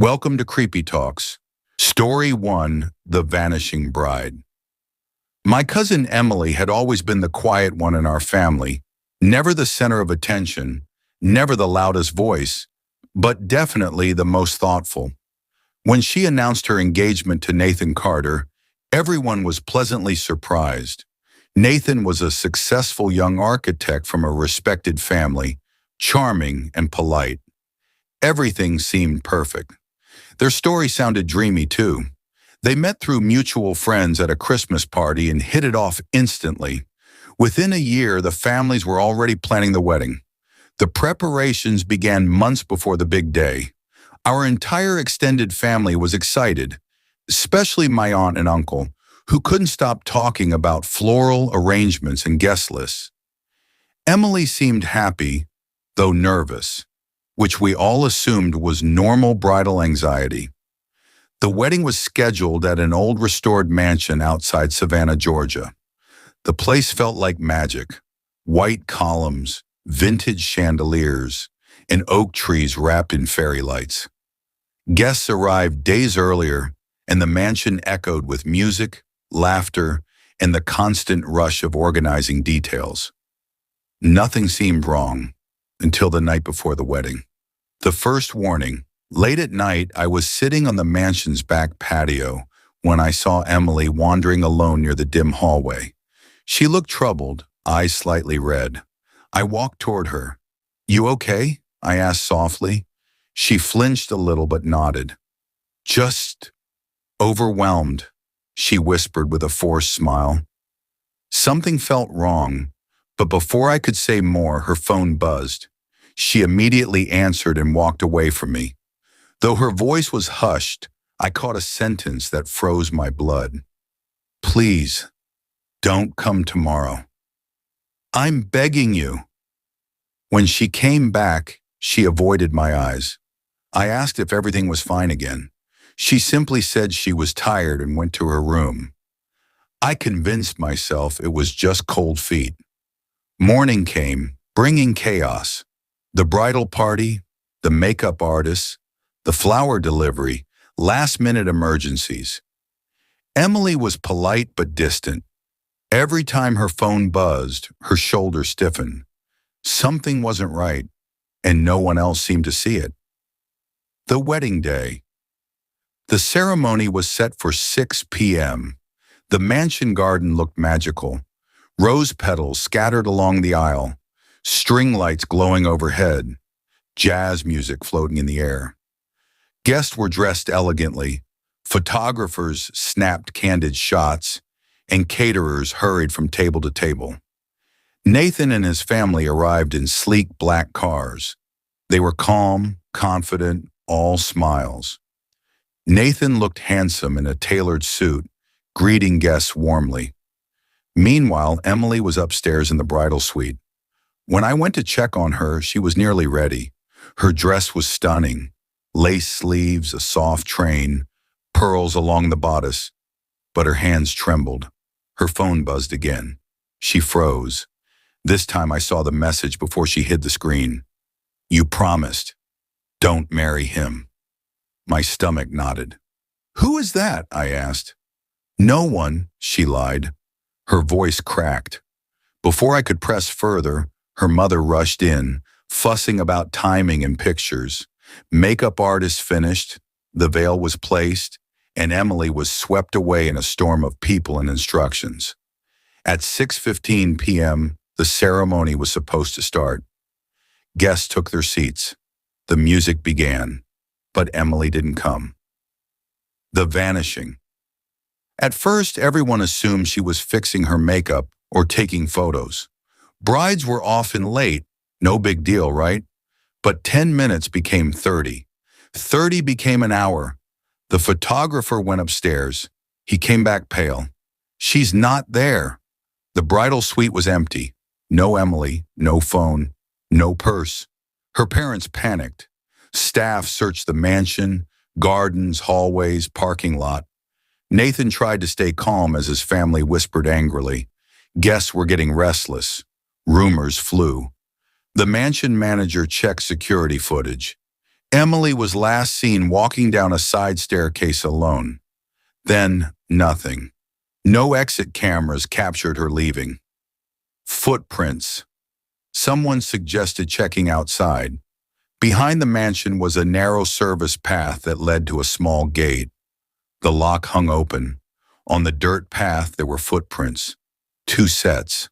Welcome to Creepy Talks. Story 1, The Vanishing Bride. My cousin Emily had always been the quiet one in our family, never the center of attention, never the loudest voice, but definitely the most thoughtful. When she announced her engagement to Nathan Carter, everyone was pleasantly surprised. Nathan was a successful young architect from a respected family, charming and polite. Everything seemed perfect. Their story sounded dreamy too. They met through mutual friends at a Christmas party and hit it off instantly. Within a year, the families were already planning the wedding. The preparations began months before the big day. Our entire extended family was excited, especially my aunt and uncle, who couldn't stop talking about floral arrangements and guest lists. Emily seemed happy, though nervous, which we all assumed was normal bridal anxiety. The wedding was scheduled at an old restored mansion outside Savannah, Georgia. The place felt like magic. White columns, vintage chandeliers, and oak trees wrapped in fairy lights. Guests arrived days earlier, and the mansion echoed with music, laughter, and the constant rush of organizing details. Nothing seemed wrong until the night before the wedding. The first warning. Late at night, I was sitting on the mansion's back patio when I saw Emily wandering alone near the dim hallway. She looked troubled, eyes slightly red. I walked toward her. "You okay?" I asked softly. She flinched a little but nodded. "Just overwhelmed," she whispered with a forced smile. Something felt wrong, but before I could say more, her phone buzzed. She immediately answered and walked away from me. Though her voice was hushed, I caught a sentence that froze my blood. "Please, don't come tomorrow. I'm begging you." When she came back, she avoided my eyes. I asked if everything was fine again. She simply said she was tired and went to her room. I convinced myself it was just cold feet. Morning came, bringing chaos. The bridal party, the makeup artists, the flower delivery, last-minute emergencies. Emily was polite but distant. Every time her phone buzzed, her shoulders stiffened. Something wasn't right, and no one else seemed to see it. The wedding day. The ceremony was set for 6 p.m. The mansion garden looked magical. Rose petals scattered along the aisle, string lights glowing overhead, jazz music floating in the air. Guests were dressed elegantly. Photographers snapped candid shots, and caterers hurried from table to table. Nathan and his family arrived in sleek black cars. They were calm, confident, all smiles. Nathan looked handsome in a tailored suit, greeting guests warmly. Meanwhile, Emily was upstairs in the bridal suite. When I went to check on her, she was nearly ready. Her dress was stunning. Lace sleeves, a soft train, pearls along the bodice. But her hands trembled. Her phone buzzed again. She froze. This time I saw the message before she hid the screen. "You promised. Don't marry him." My stomach knotted. "Who is that?" I asked. "No one," she lied. Her voice cracked. Before I could press further, her mother rushed in, fussing about timing and pictures. Makeup artists finished, the veil was placed, and Emily was swept away in a storm of people and instructions. At 6:15 p.m., the ceremony was supposed to start. Guests took their seats. The music began, but Emily didn't come. The vanishing. At first, everyone assumed she was fixing her makeup or taking photos. Brides were often late, no big deal, right? But 10 minutes became 30. 30 became an hour. The photographer went upstairs. He came back pale. "She's not there." The bridal suite was empty. No Emily, no phone, no purse. Her parents panicked. Staff searched the mansion, gardens, hallways, parking lot. Nathan tried to stay calm as his family whispered angrily. Guests were getting restless. Rumors flew. The mansion manager checked security footage. Emily was last seen walking down a side staircase alone. Then, nothing. No exit cameras captured her leaving. Footprints. Someone suggested checking outside. Behind the mansion was a narrow service path that led to a small gate. The lock hung open. On the dirt path there were footprints. 2 sets.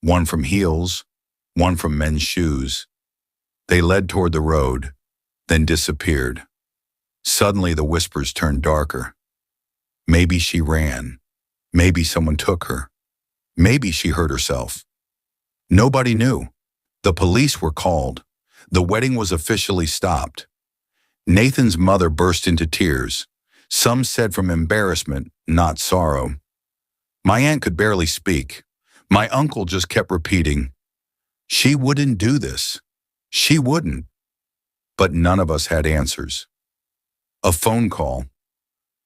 One from heels, one from men's shoes. They led toward the road, then disappeared. Suddenly the whispers turned darker. Maybe she ran. Maybe someone took her. Maybe she hurt herself. Nobody knew. The police were called. The wedding was officially stopped. Nathan's mother burst into tears. Some said from embarrassment, not sorrow. My aunt could barely speak. My uncle just kept repeating, "She wouldn't do this. She wouldn't." But none of us had answers. A phone call.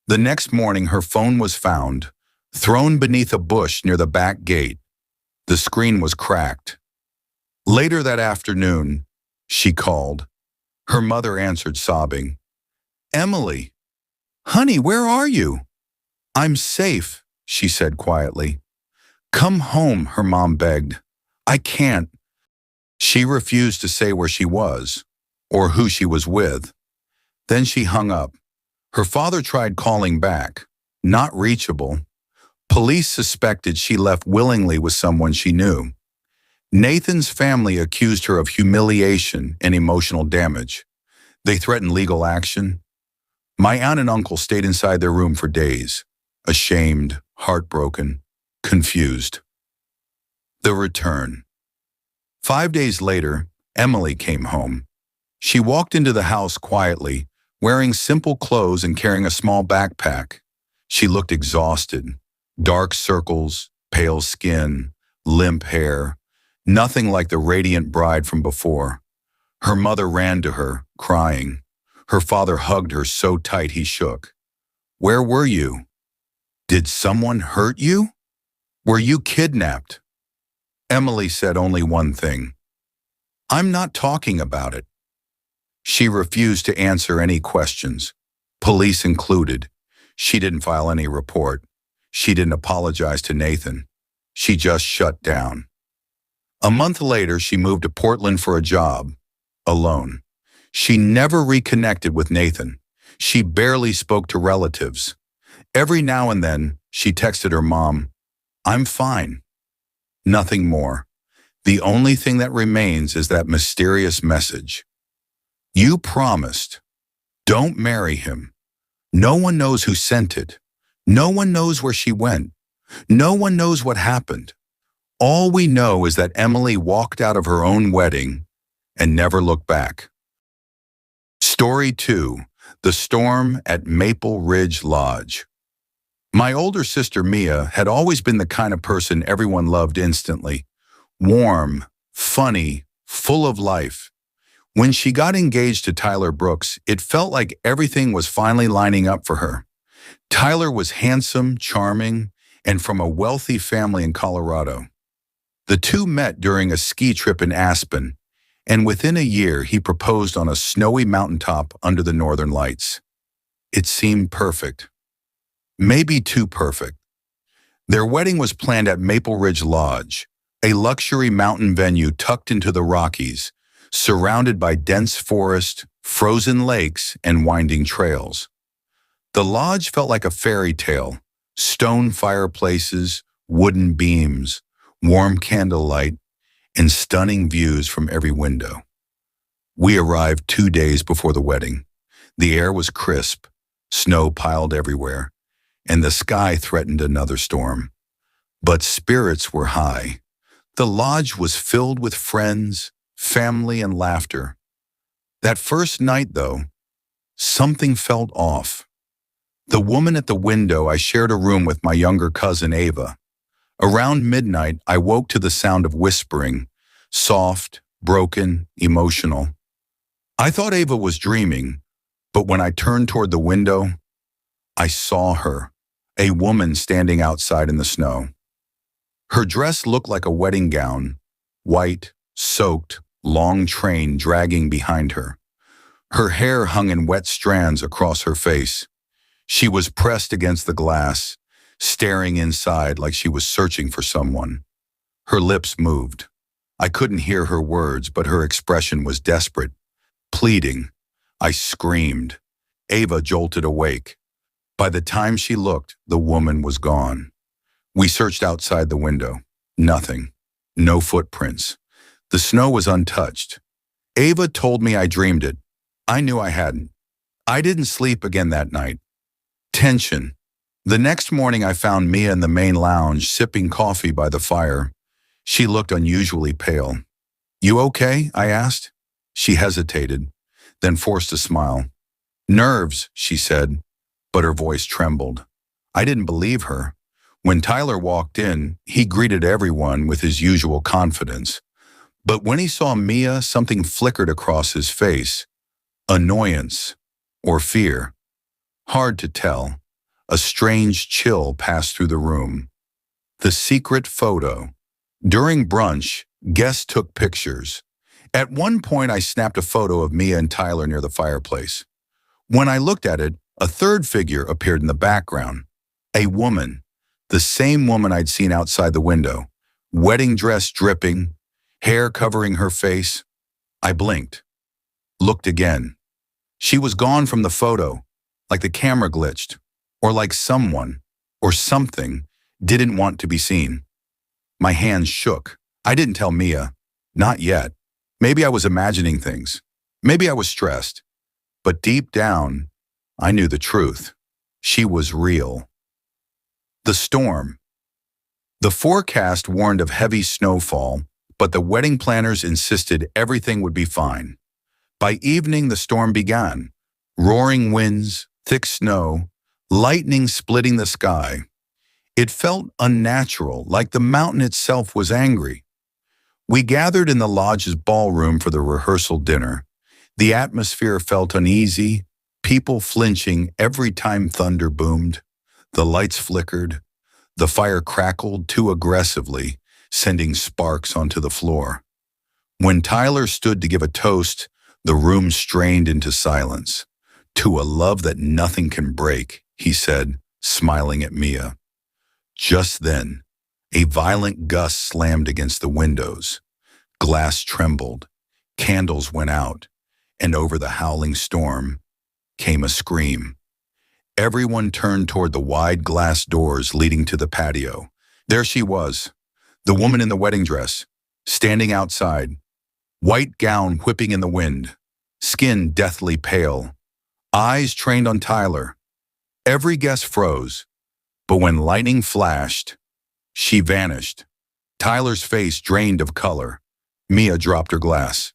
The next morning, her phone was found, thrown beneath a bush near the back gate. The screen was cracked. Later that afternoon, she called. Her mother answered sobbing. "Emily, honey, where are you?" "I'm safe," she said quietly. "Come home," her mom begged. "I can't." She refused to say where she was or who she was with. Then she hung up. Her father tried calling back. Not reachable. Police suspected she left willingly with someone she knew. Nathan's family accused her of humiliation and emotional damage. They threatened legal action. My aunt and uncle stayed inside their room for days, ashamed, heartbroken, confused. The return. 5 days later, Emily came home. She walked into the house quietly, wearing simple clothes and carrying a small backpack. She looked exhausted. Dark circles, pale skin, limp hair, nothing like the radiant bride from before. Her mother ran to her, crying. Her father hugged her so tight he shook. "Where were you? Did someone hurt you? Were you kidnapped?" Emily said only one thing. "I'm not talking about it." She refused to answer any questions, police included. She didn't file any report. She didn't apologize to Nathan. She just shut down. A month later, she moved to Portland for a job, alone. She never reconnected with Nathan. She barely spoke to relatives. Every now and then, she texted her mom, "I'm fine." Nothing more. The only thing that remains is that mysterious message. "You promised. Don't marry him. No one knows who sent it. No one knows where she went. No one knows what happened. All we know is that Emily walked out of her own wedding and never looked back." Story 2. The Storm at Maple Ridge Lodge. My older sister Mia had always been the kind of person everyone loved instantly. Warm, funny, full of life. When she got engaged to Tyler Brooks, it felt like everything was finally lining up for her. Tyler was handsome, charming, and from a wealthy family in Colorado. The two met during a ski trip in Aspen, and within a year he proposed on a snowy mountaintop under the northern lights. It seemed perfect. Maybe too perfect. Their wedding was planned at Maple Ridge Lodge, a luxury mountain venue tucked into the Rockies, surrounded by dense forest, frozen lakes, and winding trails. The lodge felt like a fairy tale: stone fireplaces, wooden beams, warm candlelight, and stunning views from every window. We arrived 2 days before the wedding. The air was crisp, snow piled everywhere, and the sky threatened another storm. But spirits were high. The lodge was filled with friends, family, and laughter. That first night, though, something felt off. The woman at the window, I shared a room with my younger cousin Ava. Around midnight, I woke to the sound of whispering, soft, broken, emotional. I thought Ava was dreaming, but when I turned toward the window, I saw her, a woman standing outside in the snow. Her dress looked like a wedding gown, white, soaked, long train dragging behind her. Her hair hung in wet strands across her face. She was pressed against the glass, staring inside like she was searching for someone. Her lips moved. I couldn't hear her words, but her expression was desperate, pleading. I screamed. Ava jolted awake. By the time she looked, the woman was gone. We searched outside the window. Nothing. No footprints. The snow was untouched. Ava told me I dreamed it. I knew I hadn't. I didn't sleep again that night. Tension. The next morning I found Mia in the main lounge, sipping coffee by the fire. She looked unusually pale. "You okay?" I asked. She hesitated, then forced a smile. "Nerves," she said, but her voice trembled. I didn't believe her. When Tyler walked in, he greeted everyone with his usual confidence. But when he saw Mia, something flickered across his face. Annoyance or fear. Hard to tell. A strange chill passed through the room. The secret photo. During brunch, guests took pictures. At one point, I snapped a photo of Mia and Tyler near the fireplace. When I looked at it, a third figure appeared in the background. A woman. The same woman I'd seen outside the window. Wedding dress dripping, hair covering her face. I blinked. Looked again. She was gone from the photo, like the camera glitched, or like someone, or something, didn't want to be seen. My hands shook. I didn't tell Mia. Not yet. Maybe I was imagining things. Maybe I was stressed. But deep down, I knew the truth. She was real. The storm. The forecast warned of heavy snowfall, but the wedding planners insisted everything would be fine. By evening, the storm began. Roaring winds, thick snow, lightning splitting the sky. It felt unnatural, like the mountain itself was angry. We gathered in the lodge's ballroom for the rehearsal dinner. The atmosphere felt uneasy, people flinching every time thunder boomed. The lights flickered. The fire crackled too aggressively, sending sparks onto the floor. When Tyler stood to give a toast, the room strained into silence. "To a love that nothing can break," he said, smiling at Mia. Just then, a violent gust slammed against the windows. Glass trembled, candles went out, and over the howling storm came a scream. Everyone turned toward the wide glass doors leading to the patio. There she was, the woman in the wedding dress, standing outside, white gown whipping in the wind, skin deathly pale, eyes trained on Tyler. Every guest froze, but when lightning flashed, she vanished. Tyler's face drained of color. Mia dropped her glass.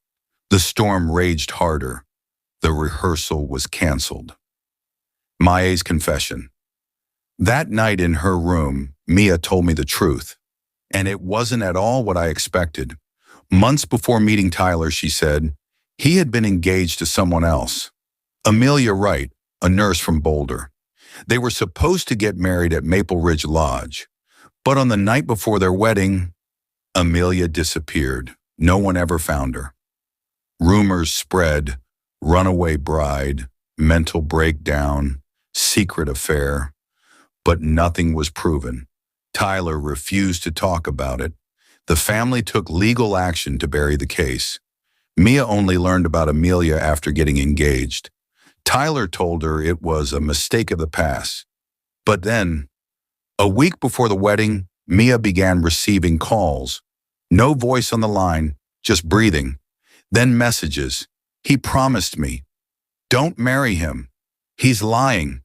The storm raged harder. The rehearsal was canceled. Maya's confession. That night in her room, Mia told me the truth, and it wasn't at all what I expected. Months before meeting Tyler, she said, he had been engaged to someone else. Amelia Wright, a nurse from Boulder. They were supposed to get married at Maple Ridge Lodge, but on the night before their wedding, Amelia disappeared. No one ever found her. Rumors spread, runaway bride, mental breakdown, secret affair, but nothing was proven. Tyler refused to talk about it. The family took legal action to bury the case. Mia only learned about Amelia after getting engaged. Tyler told her it was a mistake of the past. But then, a week before the wedding, Mia began receiving calls. No voice on the line, just breathing. Then messages. "He promised me. Don't marry him. He's lying,"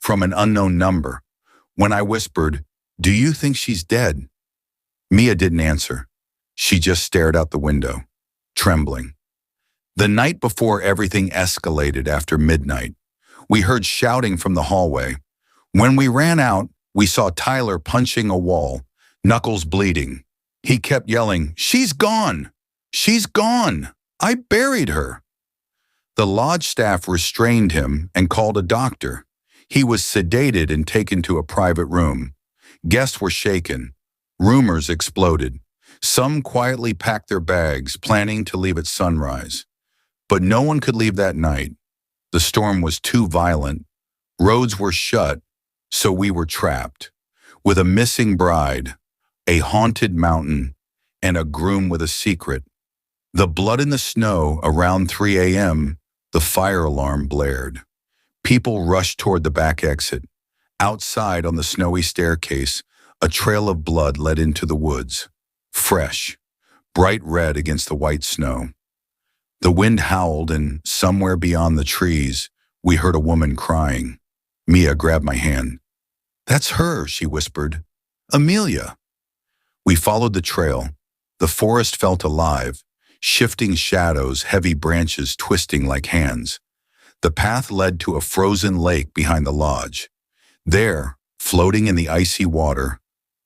from an unknown number. When I whispered, "Do you think she's dead?" Mia didn't answer. She just stared out the window, trembling. The night before everything escalated after midnight, we heard shouting from the hallway. When we ran out, we saw Tyler punching a wall, knuckles bleeding. He kept yelling, "She's gone! She's gone! I buried her!" The lodge staff restrained him and called a doctor. He was sedated and taken to a private room. Guests were shaken. Rumors exploded. Some quietly packed their bags, planning to leave at sunrise. But no one could leave that night. The storm was too violent. Roads were shut, so we were trapped. With a missing bride, a haunted mountain, and a groom with a secret. The blood in the snow around 3 a.m., the fire alarm blared. People rushed toward the back exit. Outside on the snowy staircase, a trail of blood led into the woods. Fresh, bright red against the white snow. The wind howled, and somewhere beyond the trees, we heard a woman crying. Mia grabbed my hand. "That's her," she whispered. "Amelia." We followed the trail. The forest felt alive, shifting shadows, heavy branches twisting like hands. The path led to a frozen lake behind the lodge. There, floating in the icy water,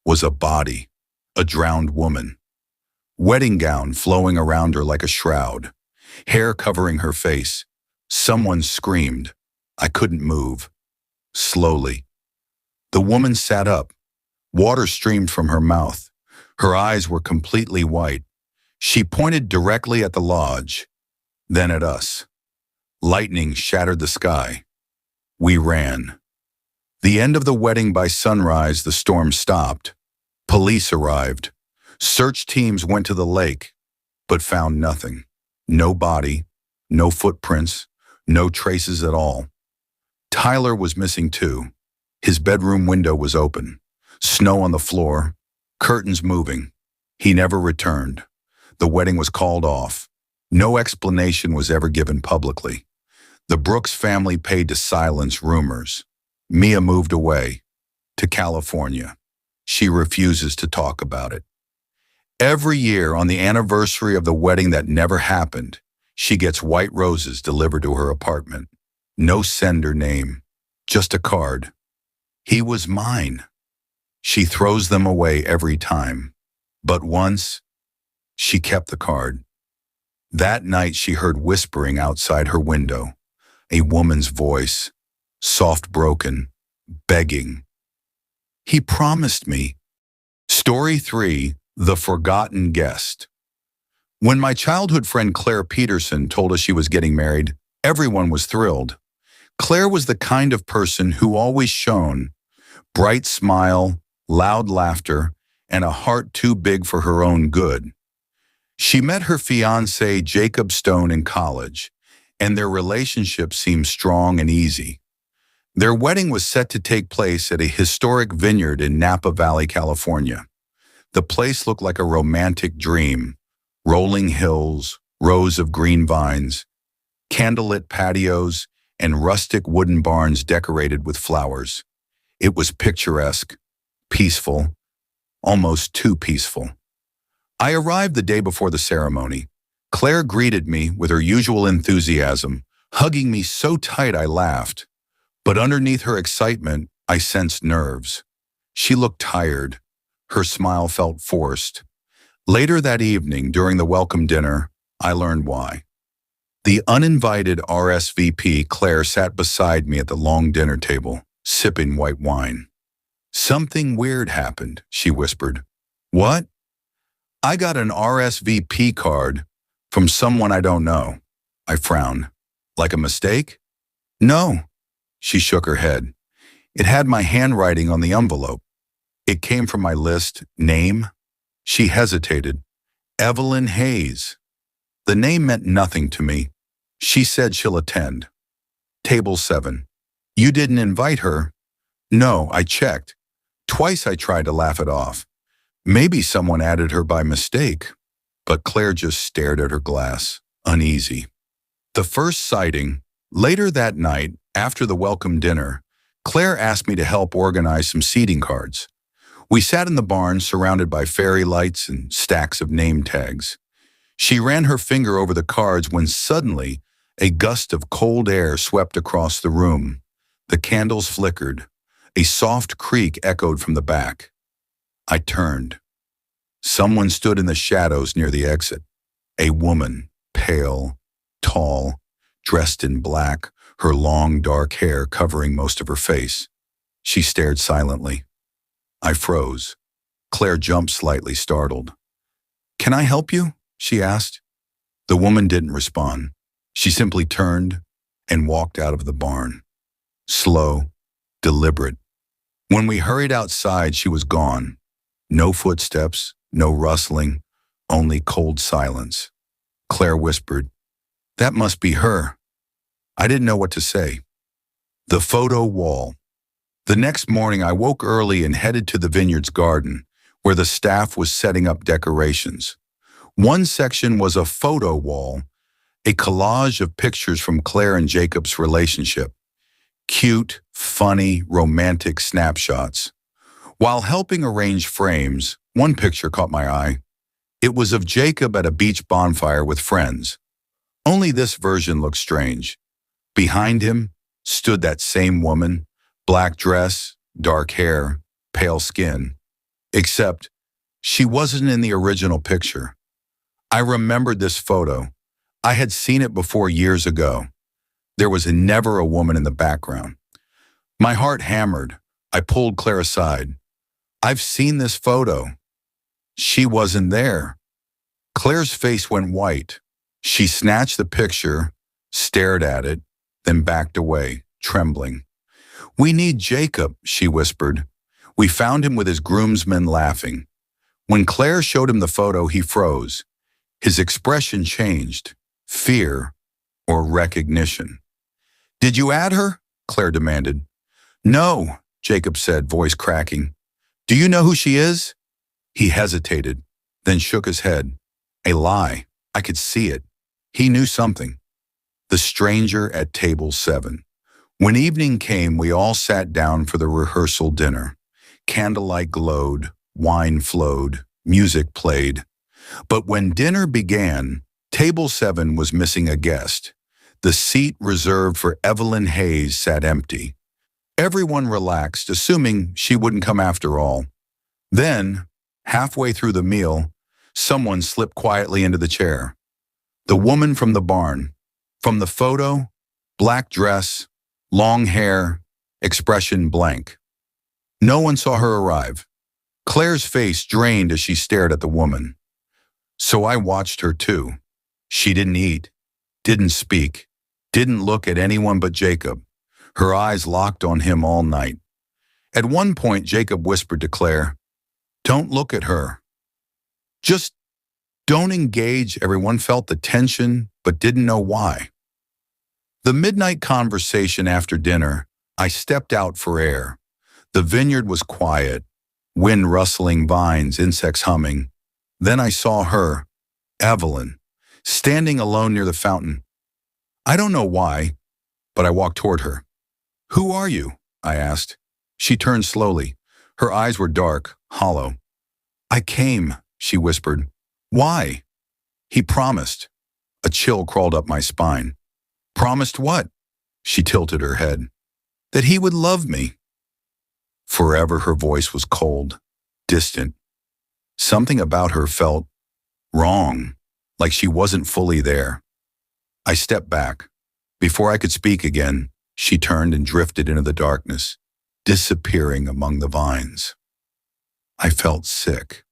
was a body, a drowned woman. Wedding gown flowing around her like a shroud, hair covering her face. Someone screamed. I couldn't move. Slowly. The woman sat up. Water streamed from her mouth. Her eyes were completely white. She pointed directly at the lodge, then at us. Lightning shattered the sky. We ran. The end of the wedding by sunrise, the storm stopped. Police arrived. Search teams went to the lake, but found nothing. No body, no footprints, no traces at all. Tyler was missing too. His bedroom window was open. Snow on the floor, curtains moving. He never returned. The wedding was called off. No explanation was ever given publicly. The Brooks family paid to silence rumors. Mia moved away to California. She refuses to talk about it. Every year on the anniversary of the wedding that never happened, she gets white roses delivered to her apartment. No sender name, just a card. He was mine. She throws them away every time. But once, she kept the card. That night she heard whispering outside her window. A woman's voice, soft broken, begging. He promised me. Story 3, The Forgotten Guest. When my childhood friend Claire Peterson told us she was getting married, everyone was thrilled. Claire was the kind of person who always shone. Bright smile, loud laughter, and a heart too big for her own good. She met her fiancé Jacob Stone in college, and their relationship seemed strong and easy. Their wedding was set to take place at a historic vineyard in Napa Valley, California. The place looked like a romantic dream. Rolling hills, rows of green vines, candlelit patios, and rustic wooden barns decorated with flowers. It was picturesque, peaceful, almost too peaceful. I arrived the day before the ceremony. Claire greeted me with her usual enthusiasm, hugging me so tight I laughed. But underneath her excitement, I sensed nerves. She looked tired. Her smile felt forced. Later that evening, during the welcome dinner, I learned why. The uninvited RSVP, Claire, sat beside me at the long dinner table, sipping white wine. "Something weird happened," she whispered. "What?" "I got an RSVP card from someone I don't know." I frowned. "Like a mistake?" "No." She shook her head. "It had my handwriting on the envelope. It came from my list. Name?" She hesitated. "Evelyn Hayes." The name meant nothing to me. She said she'll attend. Table 7. "You didn't invite her?" "No, I checked. Twice I tried to laugh it off. Maybe someone added her by mistake." But Claire just stared at her glass, uneasy. The first sighting, later that night, after the welcome dinner, Claire asked me to help organize some seating cards. We sat in the barn surrounded by fairy lights and stacks of name tags. She ran her finger over the cards when suddenly a gust of cold air swept across the room. The candles flickered. A soft creak echoed from the back. I turned. Someone stood in the shadows near the exit. A woman, pale, tall, dressed in black, her long dark hair covering most of her face. She stared silently. I froze. Claire jumped slightly, startled. "Can I help you?" she asked. The woman didn't respond. She simply turned and walked out of the barn. Slow, deliberate. When we hurried outside, she was gone. No footsteps, no rustling, only cold silence. Claire whispered, "That must be her." I didn't know what to say. The photo wall. The next morning, I woke early and headed to the vineyard's garden, where the staff was setting up decorations. One section was a photo wall, a collage of pictures from Claire and Jacob's relationship. Cute, funny, romantic snapshots. While helping arrange frames, one picture caught my eye. It was of Jacob at a beach bonfire with friends. Only this version looked strange. Behind him stood that same woman, black dress, dark hair, pale skin. Except she wasn't in the original picture. I remembered this photo. I had seen it before years ago. There was never a woman in the background. My heart hammered. I pulled Claire aside. "I've seen this photo." She wasn't there. Claire's face went white. She snatched the picture, stared at it, then backed away, trembling. "We need Jacob," she whispered. "We found him with his groomsmen laughing." When Claire showed him the photo, he froze. His expression changed. Fear or recognition. "Did you add her?" Claire demanded. "No," Jacob said, voice cracking. "Do you know who she is?" He hesitated, then shook his head. A lie. I could see it. He knew something. The stranger at table 7. When evening came, we all sat down for the rehearsal dinner. Candlelight glowed, wine flowed, music played. But when dinner began, table 7 was missing a guest. The seat reserved for Evelyn Hayes sat empty. Everyone relaxed, assuming she wouldn't come after all. Then, halfway through the meal, someone slipped quietly into the chair. The woman from the barn. From the photo, black dress, long hair, expression blank. No one saw her arrive. Claire's face drained as she stared at the woman. So I watched her too. She didn't eat, didn't speak, didn't look at anyone but Jacob. Her eyes locked on him all night. At one point, Jacob whispered to Claire, "Don't look at her. Just don't engage." Everyone felt the tension, but didn't know why. The midnight conversation after dinner, I stepped out for air. The vineyard was quiet, wind rustling vines, insects humming. Then I saw her, Evelyn, standing alone near the fountain. I don't know why, but I walked toward her. "Who are you?" I asked. She turned slowly. Her eyes were dark, hollow. "I came," she whispered. "Why?" He promised. A chill crawled up my spine. "Promised what?" She tilted her head. "That he would love me." Forever, her voice was cold, distant. Something about her felt wrong, like she wasn't fully there. I stepped back. Before I could speak again, she turned and drifted into the darkness, disappearing among the vines. I felt sick.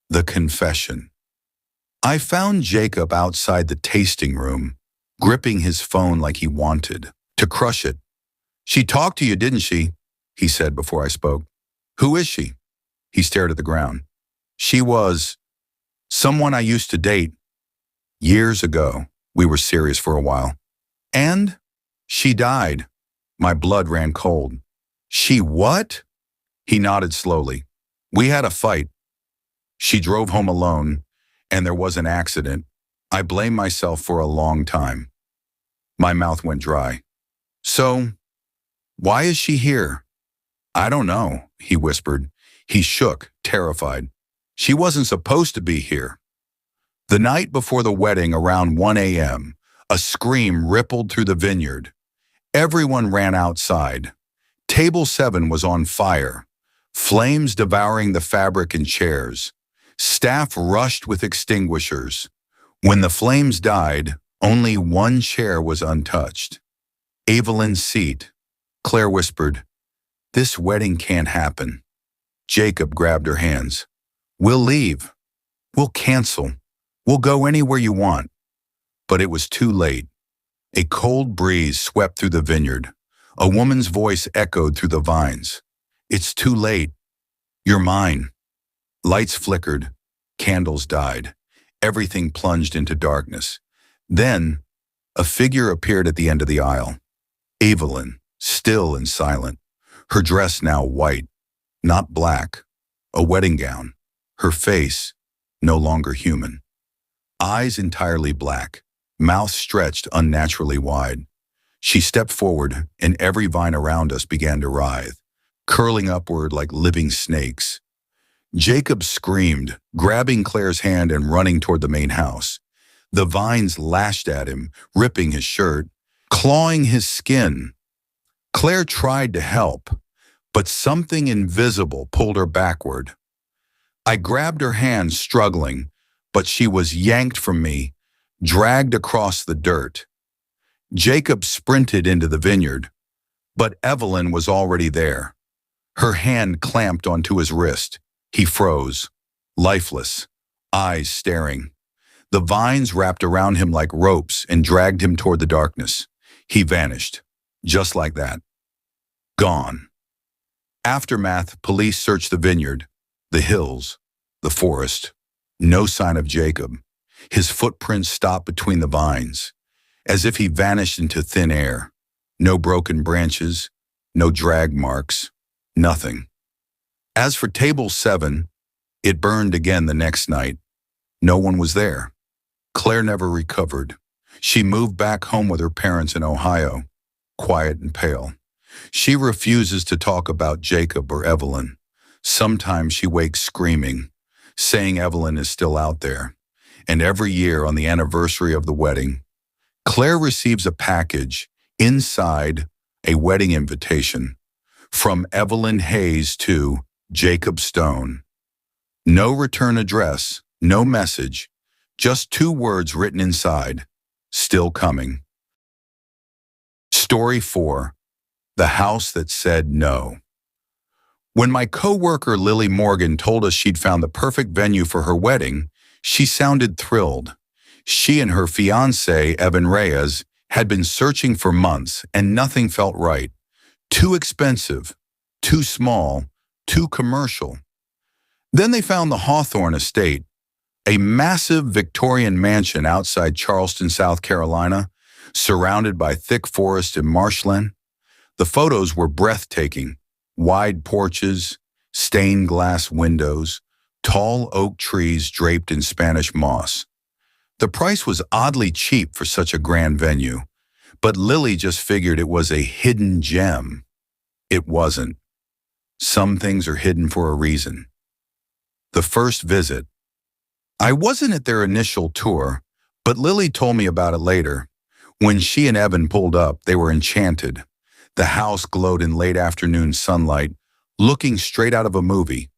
The confession. I found Jacob outside the tasting room, gripping his phone like he wanted to crush it. "She talked to you, didn't she?" he said before I spoke. "Who is she?" He stared at the ground. "She was someone I used to date. Years ago, we were serious for a while. And she died." My blood ran cold. "She what?" He nodded slowly. "We had a fight. She drove home alone, and there was an accident. I blamed myself for a long time." My mouth went dry. "So, why is she here?" "I don't know," he whispered. He shook, terrified. "She wasn't supposed to be here." The night before the wedding, around 1 a.m., a scream rippled through the vineyard. Everyone ran outside. Table 7 was on fire, flames devouring the fabric and chairs. Staff rushed with extinguishers. When the flames died, only one chair was untouched. Evelyn's seat. Claire whispered, "This wedding can't happen." Jacob grabbed her hands. "We'll leave. We'll cancel. We'll go anywhere you want." But it was too late. A cold breeze swept through the vineyard. A woman's voice echoed through the vines. "It's too late. You're mine." Lights flickered. Candles died. Everything plunged into darkness. Then, a figure appeared at the end of the aisle. Evelyn, still and silent. Her dress now white, not black. A wedding gown. Her face, no longer human. Eyes entirely black. Mouth stretched unnaturally wide. She stepped forward, and every vine around us began to writhe, curling upward like living snakes. Jacob screamed, grabbing Claire's hand and running toward the main house. The vines lashed at him, ripping his shirt, clawing his skin. Claire tried to help, but something invisible pulled her backward. I grabbed her hand, struggling, but she was yanked from me, dragged across the dirt. Jacob sprinted into the vineyard, but Evelyn was already there. Her hand clamped onto his wrist. He froze, lifeless, eyes staring. The vines wrapped around him like ropes and dragged him toward the darkness. He vanished, just like that. Gone. Aftermath, police searched the vineyard, the hills, the forest. No sign of Jacob. His footprints stopped between the vines, as if he vanished into thin air. No broken branches, no drag marks, nothing. As for Table 7, it burned again the next night. No one was there. Claire never recovered. She moved back home with her parents in Ohio, quiet and pale. She refuses to talk about Jacob or Evelyn. Sometimes she wakes screaming, saying Evelyn is still out there. And every year on the anniversary of the wedding, Claire receives a package, inside a wedding invitation, from Evelyn Hayes to Jacob Stone. No return address, no message, just 2 words written inside, "Still coming." Story 4, The House That Said No. When my coworker Lily Morgan told us she'd found the perfect venue for her wedding, she sounded thrilled. She and her fiancé, Evan Reyes, had been searching for months and nothing felt right. Too expensive, too small, too commercial. Then they found the Hawthorne Estate, a massive Victorian mansion outside Charleston, South Carolina, surrounded by thick forest and marshland. The photos were breathtaking. Wide porches, stained glass windows, tall oak trees draped in Spanish moss. The price was oddly cheap for such a grand venue, but Lily just figured it was a hidden gem. It wasn't. Some things are hidden for a reason. The first visit. I wasn't at their initial tour, but Lily told me about it later. When she and Evan pulled up, they were enchanted. The house glowed in late afternoon sunlight, looking straight out of a movie.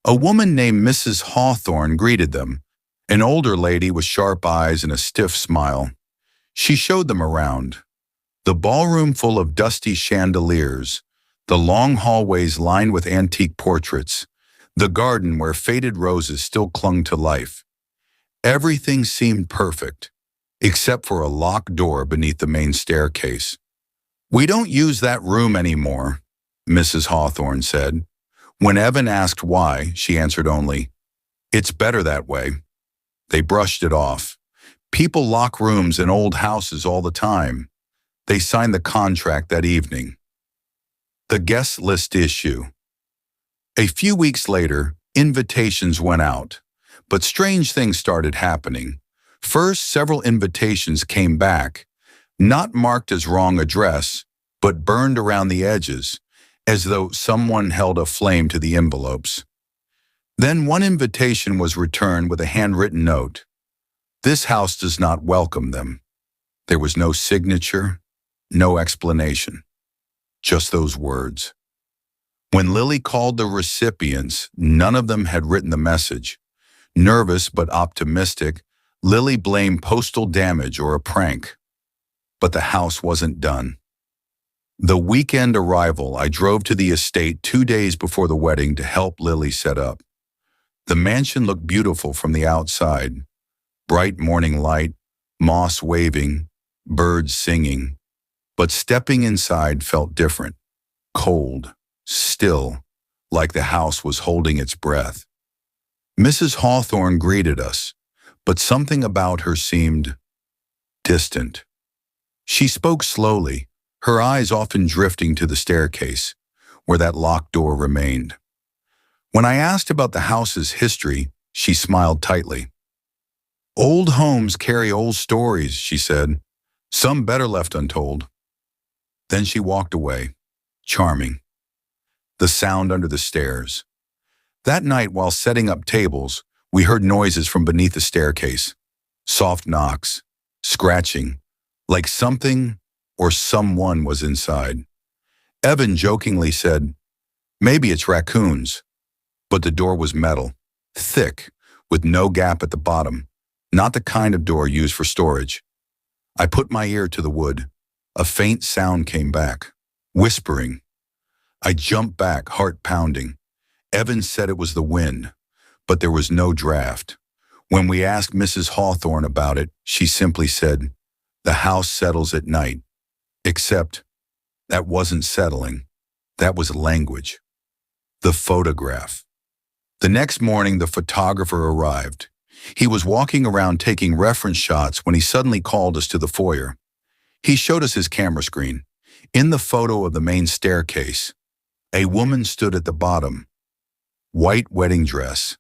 A woman named Mrs. Hawthorne greeted them, an older lady with sharp eyes and a stiff smile. She showed them around. The ballroom full of dusty chandeliers, the long hallways lined with antique portraits, the garden where faded roses still clung to life. Everything seemed perfect, except for a locked door beneath the main staircase. "We don't use that room anymore," Mrs. Hawthorne said. When Evan asked why, she answered only, "It's better that way." They brushed it off. People lock rooms in old houses all the time. They signed the contract that evening. The guest list issue. A few weeks later, invitations went out, but strange things started happening. First, several invitations came back, not marked as wrong address, but burned around the edges, as though someone held a flame to the envelopes. Then one invitation was returned with a handwritten note. "This house does not welcome them." There was no signature, no explanation, just those words. When Lily called the recipients, none of them had written the message. Nervous but optimistic, Lily blamed postal damage or a prank. But the house wasn't done. The weekend arrival, I drove to the estate 2 days before the wedding to help Lily set up. The mansion looked beautiful from the outside. Bright morning light, moss waving, birds singing. But stepping inside felt different, cold, still, like the house was holding its breath. Mrs. Hawthorne greeted us, but something about her seemed distant. She spoke slowly, her eyes often drifting to the staircase, where that locked door remained. When I asked about the house's history, she smiled tightly. "Old homes carry old stories," she said, "some better left untold." Then she walked away, charming. The sound under the stairs. That night, while setting up tables, we heard noises from beneath the staircase. Soft knocks, scratching, like something or someone was inside. Evan jokingly said, "Maybe it's raccoons." But the door was metal, thick, with no gap at the bottom, not the kind of door used for storage. I put my ear to the wood. A faint sound came back, whispering. I jumped back, heart pounding. Evan said it was the wind, but there was no draft. When we asked Mrs. Hawthorne about it, she simply said, "The house settles at night." Except that wasn't settling. That was language. The photograph. The next morning, the photographer arrived. He was walking around taking reference shots when he suddenly called us to the foyer. He showed us his camera screen. In the photo of the main staircase, a woman stood at the bottom. White wedding dress,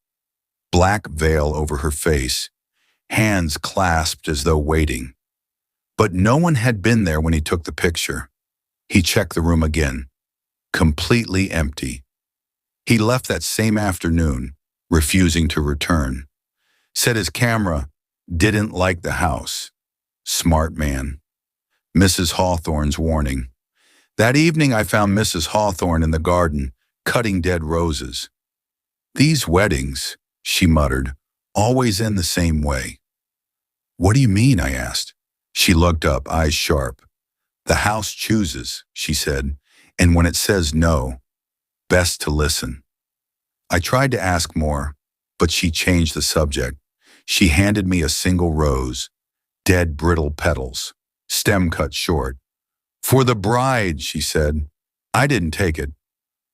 black veil over her face, hands clasped as though waiting. But no one had been there when he took the picture. He checked the room again. Completely empty. He left that same afternoon, refusing to return. Said his camera didn't like the house. Smart man. Mrs. Hawthorne's warning. That evening I found Mrs. Hawthorne in the garden, cutting dead roses. "These weddings," she muttered, "always end the same way." "What do you mean?" I asked. She looked up, eyes sharp. "The house chooses," she said, "and when it says no, best to listen." I tried to ask more, but she changed the subject. She handed me a single rose, dead brittle petals, stem cut short. "For the bride," she said. I didn't take it.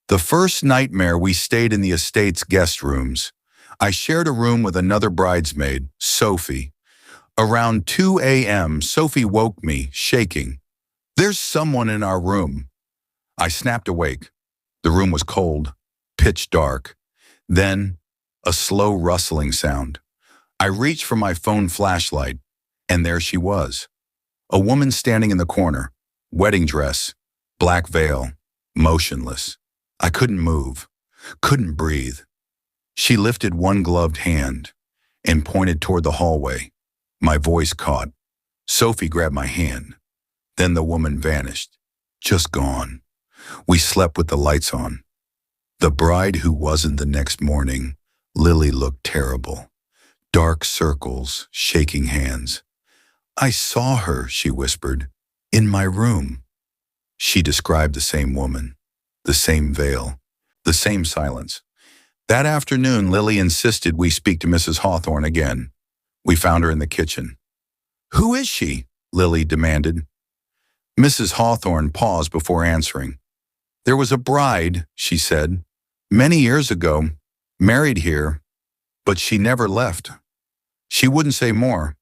The first nightmare, we stayed in the estate's guest rooms. I shared a room with another bridesmaid, Sophie. Around 2 a.m., Sophie woke me, shaking. "There's someone in our room." I snapped awake. The room was cold, pitch dark. Then, a slow rustling sound. I reached for my phone flashlight, and there she was. A woman standing in the corner, wedding dress, black veil, motionless. I couldn't move, couldn't breathe. She lifted one gloved hand and pointed toward the hallway. My voice caught. Sophie grabbed my hand. Then the woman vanished, just gone. We slept with the lights on. The bride who wasn't the next morning, Lily, looked terrible. Dark circles, shaking hands. "I saw her," she whispered, "in my room." She described the same woman, the same veil, the same silence. That afternoon, Lily insisted we speak to Mrs. Hawthorne again. We found her in the kitchen. "Who is she?" Lily demanded. Mrs. Hawthorne paused before answering. "There was a bride," she said, "many years ago, married here, but she never left." She wouldn't say more,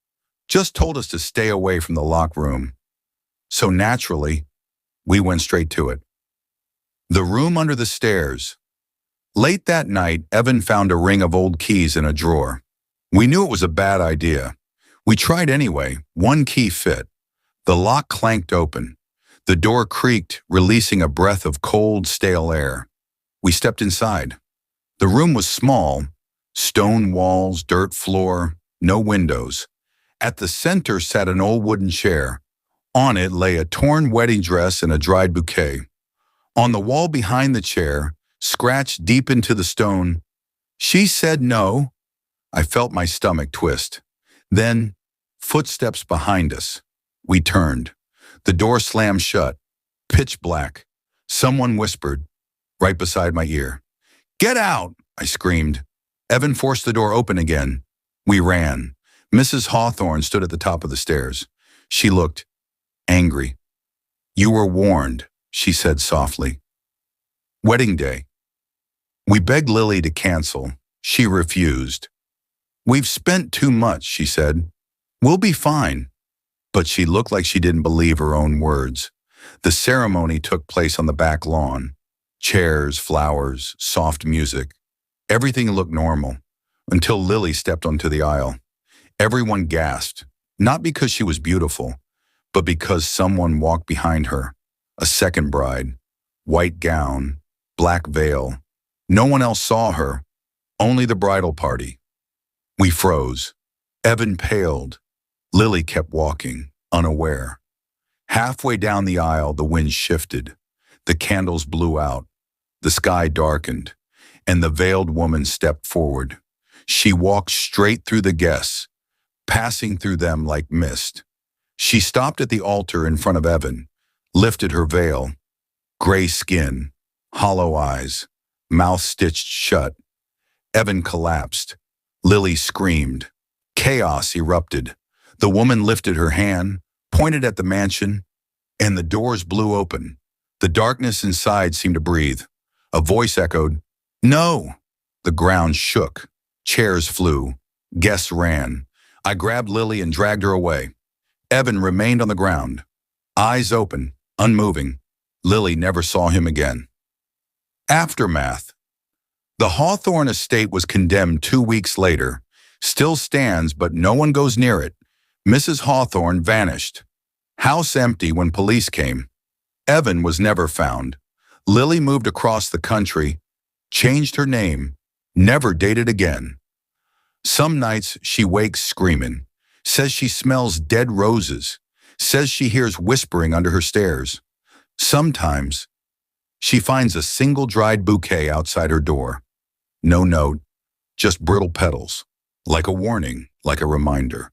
just told us to stay away from the locked room. So naturally, we went straight to it. The room under the stairs. Late that night, Evan found a ring of old keys in a drawer. We knew it was a bad idea. We tried anyway. One key fit. The lock clanked open. The door creaked, releasing a breath of cold, stale air. We stepped inside. The room was small. Stone walls, dirt floor, no windows. At the center sat an old wooden chair. On it lay a torn wedding dress and a dried bouquet. On the wall behind the chair, scratched deep into the stone, "She said no." I felt my stomach twist. Then, footsteps behind us. We turned. The door slammed shut. Pitch black. Someone whispered, right beside my ear. "Get out!" I screamed. Evan forced the door open again. We ran. Mrs. Hawthorne stood at the top of the stairs. She looked angry. "You were warned," she said softly. Wedding day. We begged Lily to cancel. She refused. "We've spent too much," she said. "We'll be fine." But she looked like she didn't believe her own words. The ceremony took place on the back lawn. Chairs, flowers, soft music. Everything looked normal until Lily stepped onto the aisle. Everyone gasped, not because she was beautiful, but because someone walked behind her. A second bride. White gown, black veil. No one else saw her, only the bridal party. We froze. Evan paled. Lily kept walking, unaware. Halfway down the aisle, the wind shifted. The candles blew out. The sky darkened, and the veiled woman stepped forward. She walked straight through the guests, passing through them like mist. She stopped at the altar in front of Evan, lifted her veil. Gray skin, hollow eyes, mouth stitched shut. Evan collapsed. Lily screamed. Chaos erupted. The woman lifted her hand, pointed at the mansion, and the doors blew open. The darkness inside seemed to breathe. A voice echoed, "No!" The ground shook. Chairs flew. Guests ran. I grabbed Lily and dragged her away. Evan remained on the ground, eyes open, unmoving. Lily never saw him again. Aftermath. The Hawthorne estate was condemned 2 weeks later. Still stands, but no one goes near it. Mrs. Hawthorne vanished. House empty when police came. Evan was never found. Lily moved across the country, changed her name, never dated again. Some nights she wakes screaming, says she smells dead roses, says she hears whispering under her stairs. Sometimes she finds a single dried bouquet outside her door. No note, just brittle petals, like a warning, like a reminder.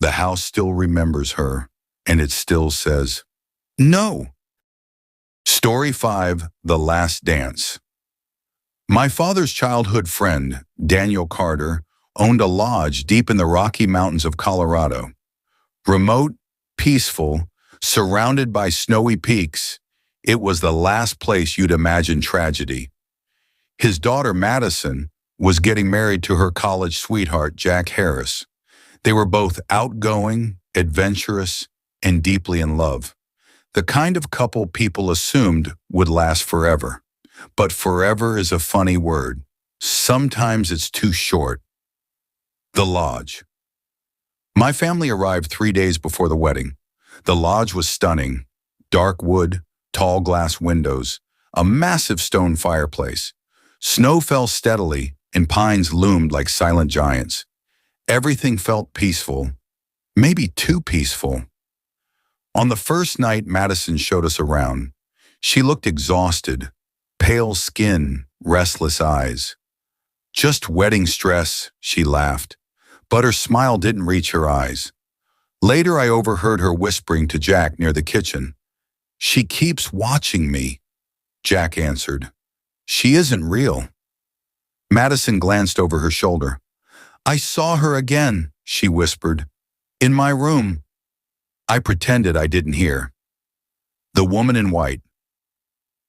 The house still remembers her, and it still says, "No." Story 5, The Last Dance. My father's childhood friend, Daniel Carter, owned a lodge deep in the Rocky Mountains of Colorado. Remote, peaceful, surrounded by snowy peaks, it was the last place you'd imagine tragedy. His daughter, Madison, was getting married to her college sweetheart, Jack Harris. They were both outgoing, adventurous, and deeply in love. The kind of couple people assumed would last forever. But forever is a funny word. Sometimes it's too short. The lodge. My family arrived 3 days before the wedding. The lodge was stunning. Dark wood, tall glass windows, a massive stone fireplace. Snow fell steadily, and pines loomed like silent giants. Everything felt peaceful, maybe too peaceful. On the first night, Madison showed us around. She looked exhausted, pale skin, restless eyes. "Just wedding stress," she laughed, but her smile didn't reach her eyes. Later, I overheard her whispering to Jack near the kitchen. "She keeps watching me," Jack answered. "She isn't real." Madison glanced over her shoulder. "I saw her again," she whispered. "In my room." I pretended I didn't hear. The woman in white.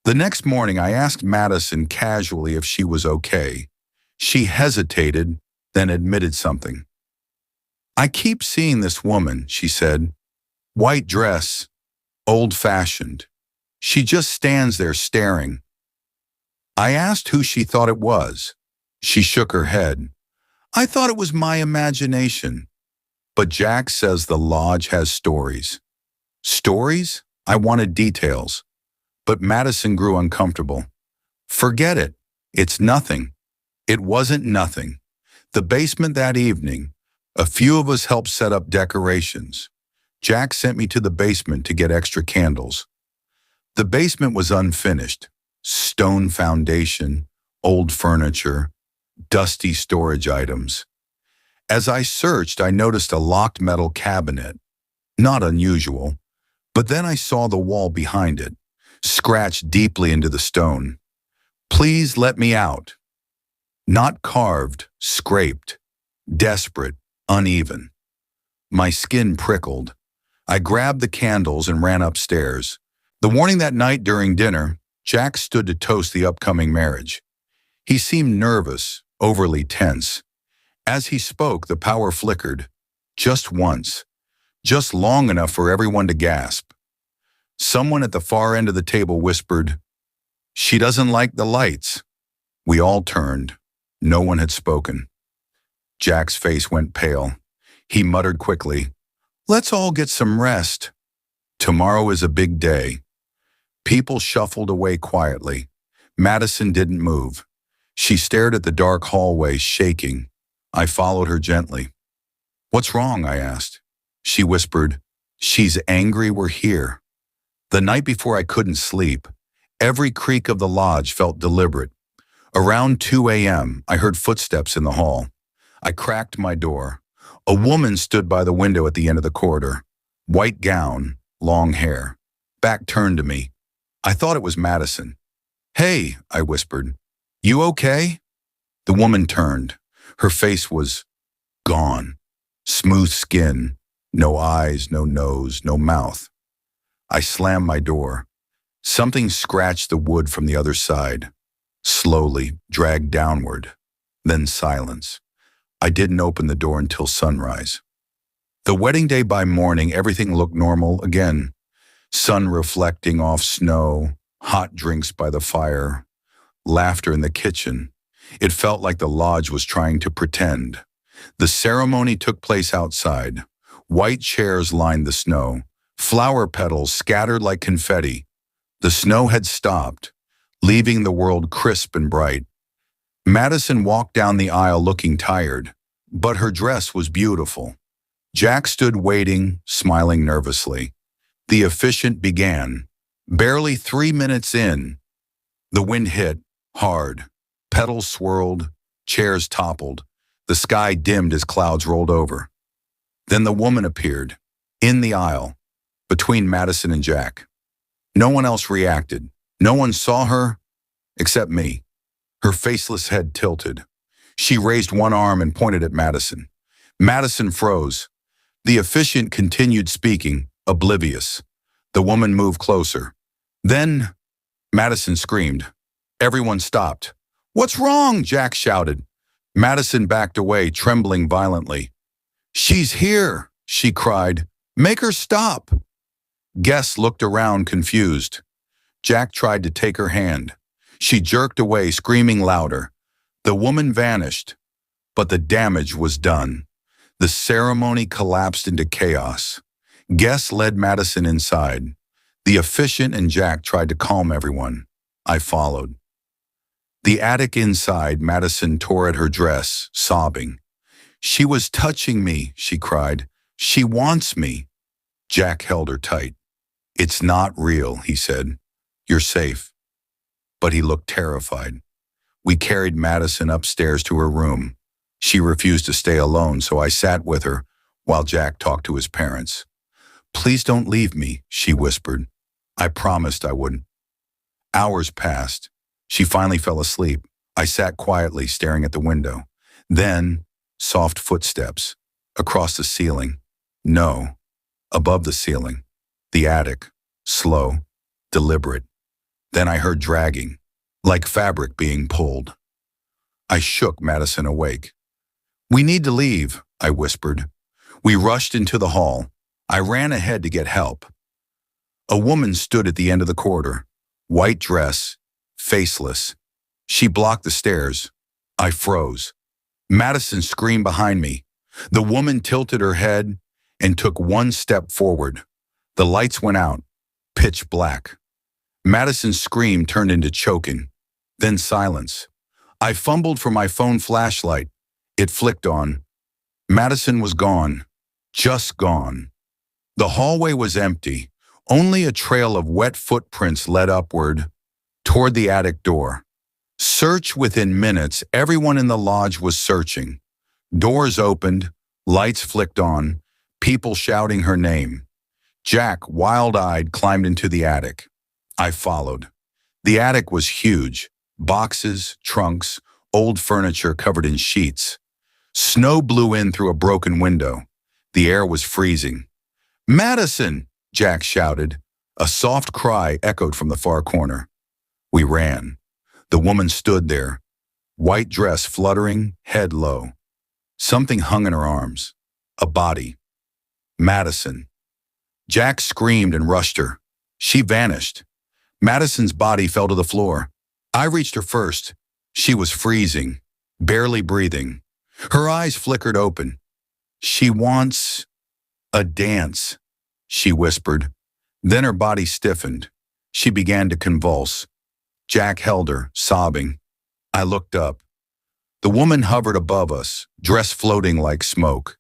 The next morning, I asked Madison casually if she was okay. She hesitated, then admitted something. "I keep seeing this woman," she said. "White dress, old-fashioned. She just stands there staring." I asked who she thought it was. She shook her head. "I thought it was my imagination. But Jack says the lodge has stories." Stories? I wanted details. But Madison grew uncomfortable. "Forget it. It's nothing." It wasn't nothing. The basement that evening, a few of us helped set up decorations. Jack sent me to the basement to get extra candles. The basement was unfinished. Stone foundation, old furniture, dusty storage items. As I searched, I noticed a locked metal cabinet. Not unusual, but then I saw the wall behind it, scratched deeply into the stone. "Please let me out." Not carved, scraped, desperate, uneven. My skin prickled. I grabbed the candles and ran upstairs. The morning that night during dinner, Jack stood to toast the upcoming marriage. He seemed nervous, overly tense. As he spoke, the power flickered. Just once. Just long enough for everyone to gasp. Someone at the far end of the table whispered, "She doesn't like the lights." We all turned. No one had spoken. Jack's face went pale. He muttered quickly, "Let's all get some rest. Tomorrow is a big day." People shuffled away quietly. Madison didn't move. She stared at the dark hallway, shaking. I followed her gently. "What's wrong?" I asked. She whispered, "She's angry we're here." The night before I couldn't sleep. Every creak of the lodge felt deliberate. Around 2 a.m., I heard footsteps in the hall. I cracked my door. A woman stood by the window at the end of the corridor. White gown, long hair. Back turned to me. I thought it was Madison. "Hey," I whispered. "You okay?" The woman turned. Her face was gone. Smooth skin, no eyes, no nose, no mouth. I slammed my door. Something scratched the wood from the other side. Slowly, dragged downward. Then silence. I didn't open the door until sunrise. The wedding day by morning, everything looked normal again. Sun reflecting off snow, hot drinks by the fire, laughter in the kitchen. It felt like the lodge was trying to pretend. The ceremony took place outside. White chairs lined the snow. Flower petals scattered like confetti. The snow had stopped, leaving the world crisp and bright. Madison walked down the aisle looking tired, but her dress was beautiful. Jack stood waiting, smiling nervously. The officiant began. Barely 3 minutes in, the wind hit, hard. Petals swirled, chairs toppled. The sky dimmed as clouds rolled over. Then the woman appeared, in the aisle, between Madison and Jack. No one else reacted. No one saw her, except me. Her faceless head tilted. She raised one arm and pointed at Madison. Madison froze. The officiant continued speaking, oblivious. The woman moved closer. Then, Madison screamed. Everyone stopped. "What's wrong?" Jack shouted. Madison backed away, trembling violently. "She's here," she cried. "Make her stop." Guests looked around, confused. Jack tried to take her hand. She jerked away, screaming louder. The woman vanished, but the damage was done. The ceremony collapsed into chaos. Guests led Madison inside. The officiant and Jack tried to calm everyone. I followed. The attic inside, Madison tore at her dress, sobbing. "She was touching me," she cried. "She wants me." Jack held her tight. "It's not real," he said. "You're safe." But he looked terrified. We carried Madison upstairs to her room. She refused to stay alone, so I sat with her while Jack talked to his parents. "Please don't leave me," she whispered. I promised I wouldn't. Hours passed. She finally fell asleep. I sat quietly, staring at the window. Then, soft footsteps. Across the ceiling. No. Above the ceiling. The attic. Slow. Deliberate. Then I heard dragging. Like fabric being pulled. I shook Madison awake. "We need to leave," I whispered. We rushed into the hall. I ran ahead to get help. A woman stood at the end of the corridor. White dress. Faceless. She blocked the stairs. I froze. Madison screamed behind me. The woman tilted her head and took one step forward. The lights went out. Pitch black. Madison's scream turned into choking. Then silence. I fumbled for my phone flashlight. It flicked on. Madison was gone. Just gone. The hallway was empty. Only a trail of wet footprints led upward, toward the attic door. Search within minutes. Everyone in the lodge was searching. Doors opened, lights flicked on, people shouting her name. Jack, wild-eyed, climbed into the attic. I followed. The attic was huge. Boxes, trunks, old furniture covered in sheets. Snow blew in through a broken window. The air was freezing. "Madison!" Jack shouted. A soft cry echoed from the far corner. We ran. The woman stood there, white dress fluttering, head low. Something hung in her arms. A body. Madison. Jack screamed and rushed her. She vanished. Madison's body fell to the floor. I reached her first. She was freezing, barely breathing. Her eyes flickered open. "She wants a dance," she whispered. Then her body stiffened. She began to convulse. Jack held her, sobbing. I looked up. The woman hovered above us, dress floating like smoke.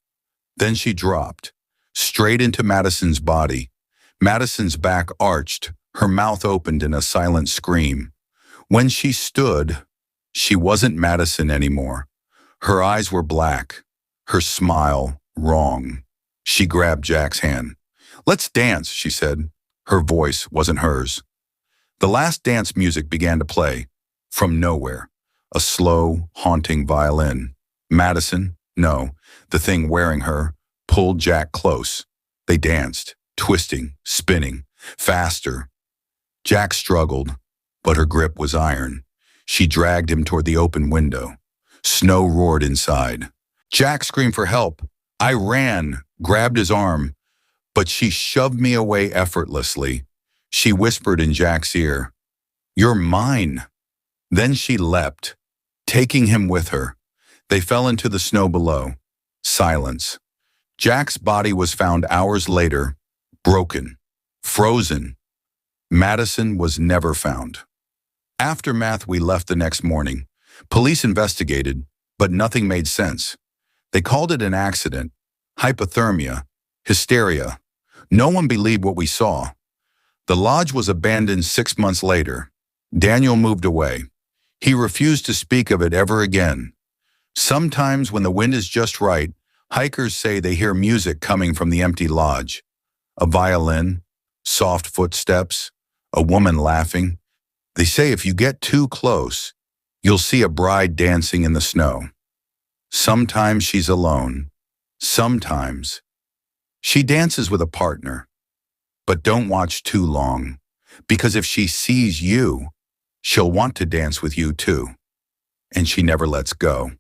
Then she dropped, straight into Madison's body. Madison's back arched, her mouth opened in a silent scream. When she stood, she wasn't Madison anymore. Her eyes were black, her smile wrong. She grabbed Jack's hand. "Let's dance," she said. Her voice wasn't hers. The last dance music began to play, from nowhere. A slow, haunting violin. Madison, no, the thing wearing her, pulled Jack close. They danced, twisting, spinning, faster. Jack struggled, but her grip was iron. She dragged him toward the open window. Snow roared inside. Jack screamed for help. I ran, grabbed his arm, but she shoved me away effortlessly. She whispered in Jack's ear, "You're mine." Then she leapt, taking him with her. They fell into the snow below. Silence. Jack's body was found hours later, broken, frozen. Madison was never found. Aftermath, we left the next morning. Police investigated, but nothing made sense. They called it an accident, hypothermia, hysteria. No one believed what we saw. The lodge was abandoned 6 months later. Daniel moved away. He refused to speak of it ever again. Sometimes when the wind is just right, hikers say they hear music coming from the empty lodge. A violin, soft footsteps, a woman laughing. They say if you get too close, you'll see a bride dancing in the snow. Sometimes she's alone. Sometimes she dances with a partner. But don't watch too long, because if she sees you, she'll want to dance with you too. And she never lets go.